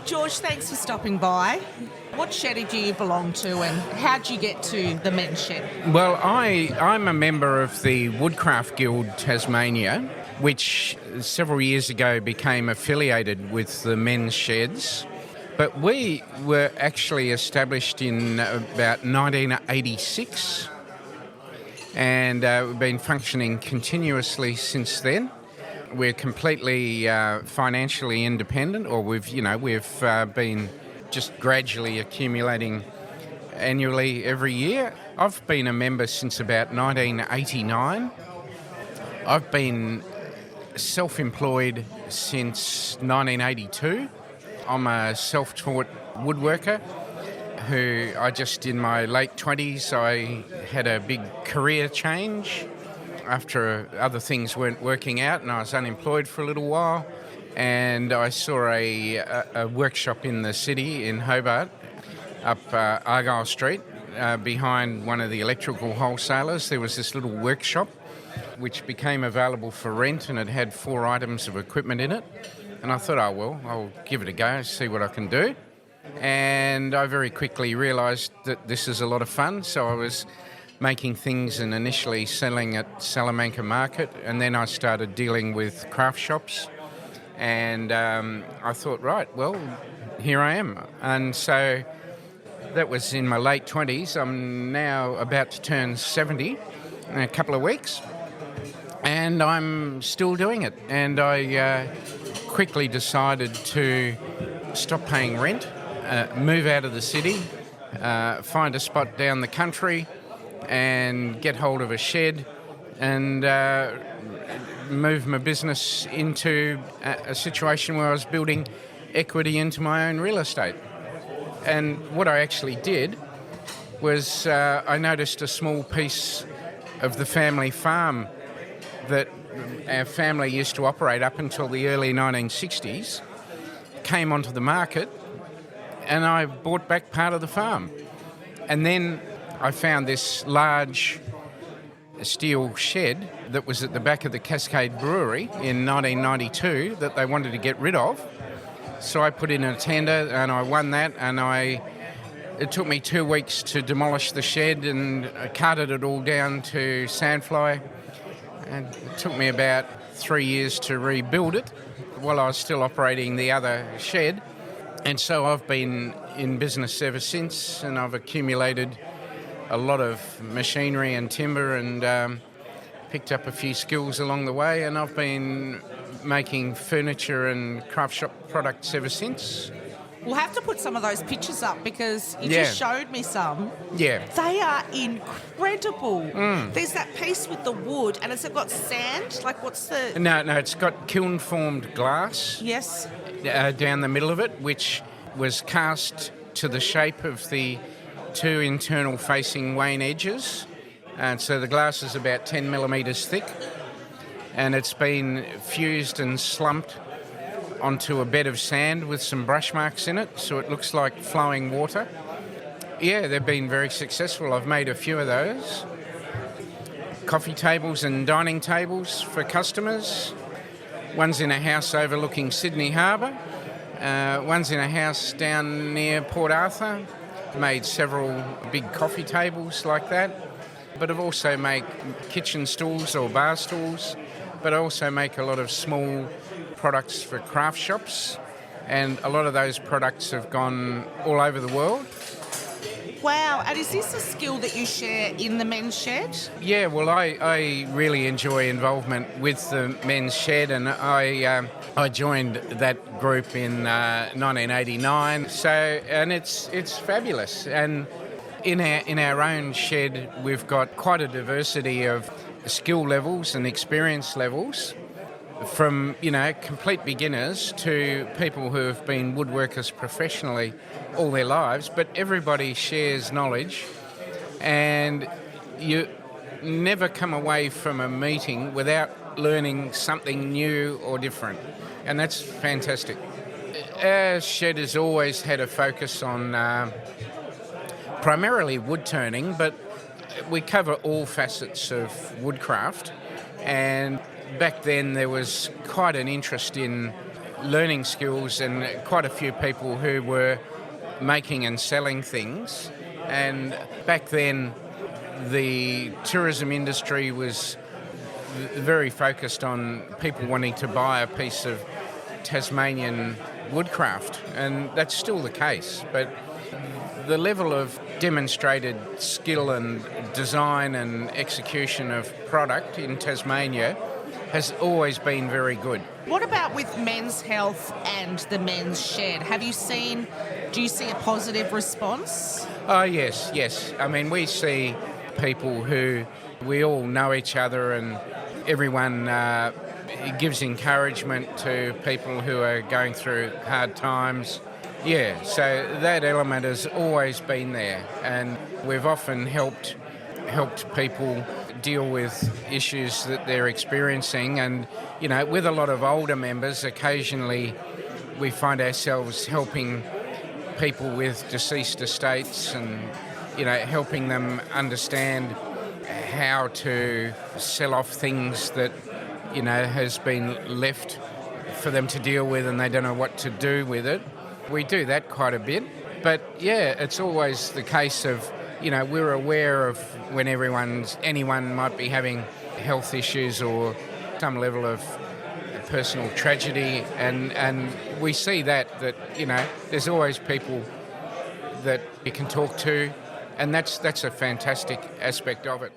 George, thanks for stopping by. What shed do you belong to and how did you get to the men's shed? Well, I'm a member of the Woodcraft Guild Tasmania, which several years ago became affiliated with the men's sheds. But we were actually established in about 1986 and we've been functioning continuously since then. We're completely financially independent, or we've been just gradually accumulating annually every year. I've been a member since about 1989. I've been self-employed since 1982. I'm a self-taught woodworker who in my late 20s, I had a big career change after other things weren't working out and I was unemployed for a little while. And I saw a workshop in the city in Hobart, up Argyle Street, behind one of the electrical wholesalers. There was this little workshop which became available for rent, and it had 4 items of equipment in it. And I thought, I'll give it a go, see what I can do. And I very quickly realised that this is a lot of fun, so I was making things and initially selling at Salamanca Market, and then I started dealing with craft shops. And I thought, right, well, here I am. And so that was in my late 20s. I'm now about to turn 70 in a couple of weeks, and I'm still doing it. And I quickly decided to stop paying rent, move out of the city, find a spot down the country and get hold of a shed and move my business into a situation where I was building equity into my own real estate. And what I actually did was I noticed a small piece of the family farm that our family used to operate up until the early 1960s, came onto the market, and I bought back part of the farm. And then I found this large steel shed that was at the back of the Cascade Brewery in 1992 that they wanted to get rid of. So I put in a tender and I won that, and it took me 2 weeks to demolish the shed, and I carted it all down to Sandfly, and it took me about 3 years to rebuild it while I was still operating the other shed. And so I've been in business ever since, and I've accumulated a lot of machinery and timber and picked up a few skills along the way, and I've been making furniture and craft shop products ever since. We'll have to put some of those pictures up because you just showed me some. Yeah. They are incredible. There's that piece with the wood, and it's got sand. Like, what's the... No, it's got kiln-formed glass. Yes. Down the middle of it, which was cast to the shape of the 2 internal facing wane edges. And so the glass is about 10 millimetres thick, and it's been fused and slumped onto a bed of sand with some brush marks in it, so it looks like flowing water. Yeah, they've been very successful. I've made a few of those. Coffee tables and dining tables for customers. One's in a house overlooking Sydney Harbour. One's in a house down near Port Arthur. Made several big coffee tables like that. But I've also made kitchen stools or bar stools. But I also make a lot of small products for craft shops. And a lot of those products have gone all over the world. Wow, and is this a skill that you share in the men's shed? Yeah, well, I really enjoy involvement with the men's shed, and I joined that group in 1989. So, and it's fabulous. And in our own shed, we've got quite a diversity of skill levels and experience levels, from complete beginners to people who have been woodworkers professionally all their lives, but everybody shares knowledge, and you never come away from a meeting without learning something new or different, and that's fantastic. Our shed has always had a focus on primarily wood turning, but we cover all facets of woodcraft, and back then there was quite an interest in learning skills and quite a few people who were making and selling things. And back then, the tourism industry was very focused on people wanting to buy a piece of Tasmanian woodcraft, and that's still the case. But the level of demonstrated skill and design and execution of product in Tasmania has always been very good. What about with Men's Health and the Men's Shed? Do you see a positive response? Oh, yes. I mean, we see people who we all know each other, and everyone gives encouragement to people who are going through hard times. Yeah, so that element has always been there, and we've often helped people deal with issues that they're experiencing. And, you know, with a lot of older members, occasionally we find ourselves helping people with deceased estates and, you know, helping them understand how to sell off things that, you know, has been left for them to deal with and they don't know what to do with it. We do that quite a bit. But yeah, it's always the case of, you know, we're aware of when anyone might be having health issues or some level of personal tragedy, and we see that, you know, there's always people that you can talk to, and that's a fantastic aspect of it.